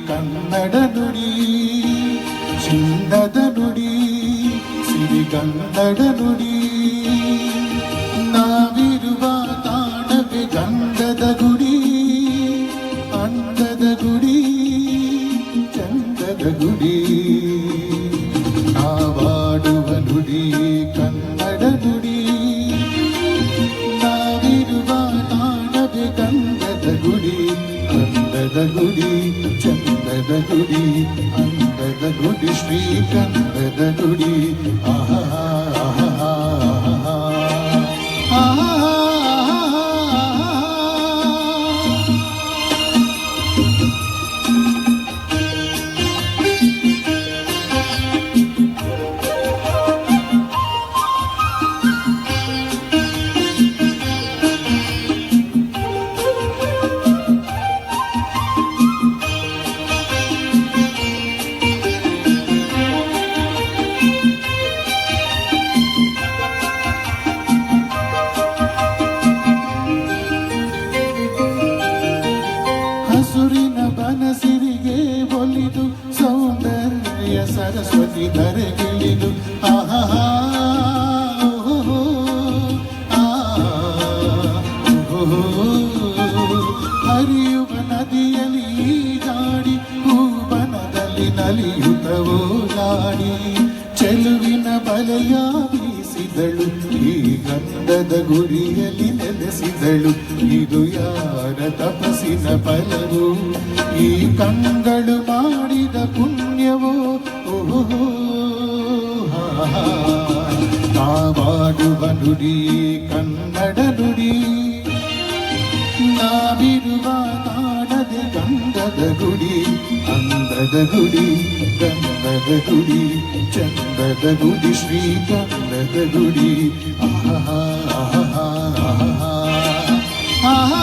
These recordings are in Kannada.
ಕನ್ನಡ ನುಡಿ ಚಿನ್ನದ ನುಡಿ ಸಿರಿಗನ್ನಡ ನುಡಿ ನಾವಿರುವ ತಾಣವೇ ಗಂಧದ ಗುಡಿ ಅಂದದ ಗುಡಿ ಚಂದದ ಗುಡಿ ನಾವಾಡುವ ನುಡಿ ಕನ್ನಡ ನುಡಿ ನಾವಿರುವ ತಾಣವೇ ಗಂಧದ ಗುಡಿ ಅಂದದ ಗುಡಿ ಚಂದದ ಗುಡಿ ಅಂದದ ಗುಡಿ ಶ್ರೀಗಂಧದ ಗುಡಿ ಆಹಾ ಆಹಾ ಆಹಾ ಹಸುರಿನ ಬನಸಿರಿಗೆ ಒಲಿದು ಸೌಂದರ್ಯ ಸರಸ್ವತಿ ಧರೆಗಿಳಿದು ಆಹಾ ಹರಿಯುವ ನದಿಯಲ್ಲಿ ಗಾಡಿ ಹೂಬನದಲ್ಲಿ ನಲಿಯುತ್ತವೋ ಲಾಡಿ ಚೆಲುವಿನ ಬಲೆಯ ಬೀಸಿದಳು ಈ ಗಂಧದ ಗುಡಿಯಲ್ಲಿ ನೆಲೆಸಿದಳು ಇದು ಯಾರ ತಪಸ್ಸಿನ ಫಲವು ಈ ಕಂಗಳು ಮಾಡಿದ ಪುಣ್ಯವೋ ಓಹೋ ನಾವಾಡುವ ನುಡಿ ಕನ್ನಡ ನುಡಿ ನಾವಿರುವ ತಾಣದೆ ಗಂಧದ ಗುಡಿ ಅಂದದ ಗುಡಿ ಗಂಧದ ಗುಡಿ ಚಂದದ ಗುಡಿ ಶ್ರೀಗಂಧದ ಗುಡಿ ಆಹಾ ಆಹಾ ಆಹಾ ಆಹಾ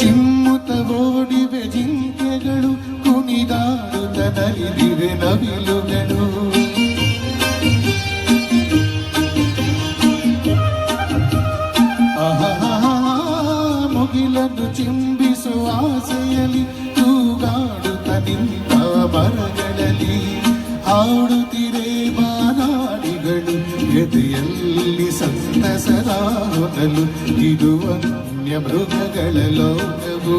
ಚಿಮ್ಮುತ ಓಡಿವೆ ಜಿಂಕೆಗಳು ಕುಣಿದಾಡುತ್ತ ನಲಿದಿವೆ ನವಿಲುಗಳು ಮುಗಿಲನ್ನು ಚಿಂಬಿಸುವ ಆಸೆಯಲ್ಲಿ ತೂಗಾಡುತ್ತ ನಿಂತ ಮರಗಳಲ್ಲಿ ಹಾಡುತ್ತಿರೆ ಮಾನಾಡಿಗಳು ಎದೆಯಲ್ಲಿ ಸಂತಸರ ಹೊನಲು ಇದು ವನ್ಯ ಮೃಗಗಳ ಲೋಕವು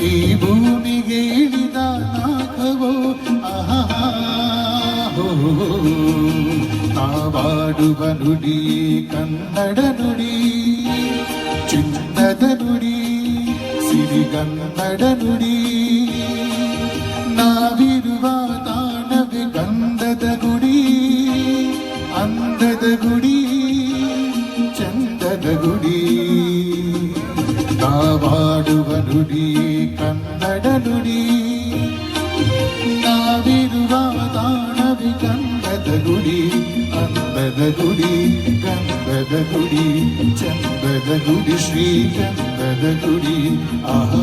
ಈ ಭೂಮಿಗೆ ಇಳಿದ ನಾಗವೋ ಆಹಾ ನಾವಾಡುವ ನುಡಿ ಕನ್ನಡ ನುಡಿ ಚಿನ್ನದ ನುಡಿ ಸಿರಿಗನ್ನಡ ನುಡಿ ನಾವಿರುವ ತಾಣವೇ ಗಂಧದ ಗುಡಿ ಅಂದದ ಗುಡಿ ಚಂದದ ಗುಡಿ ನಾವಾಡುವ ನುಡಿ ಕನ್ನಡ ನುಡಿ ನಾವಿರುವ ತಾಣವೇ ಗಂಧದ ಗುಡಿ ಅಂದದ ಗುಡಿ ಗಂಧದ ಗುಡಿ ಚಂದದ ಗುಡಿ ಶ್ರೀಗಂಧದ ಗುಡಿ ಆಹಾ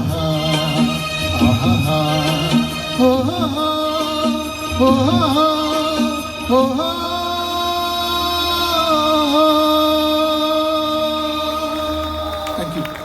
ಆಹಾ ಓ ಓ ಓ ಥ್ಯಾಂಕ್ ಯು.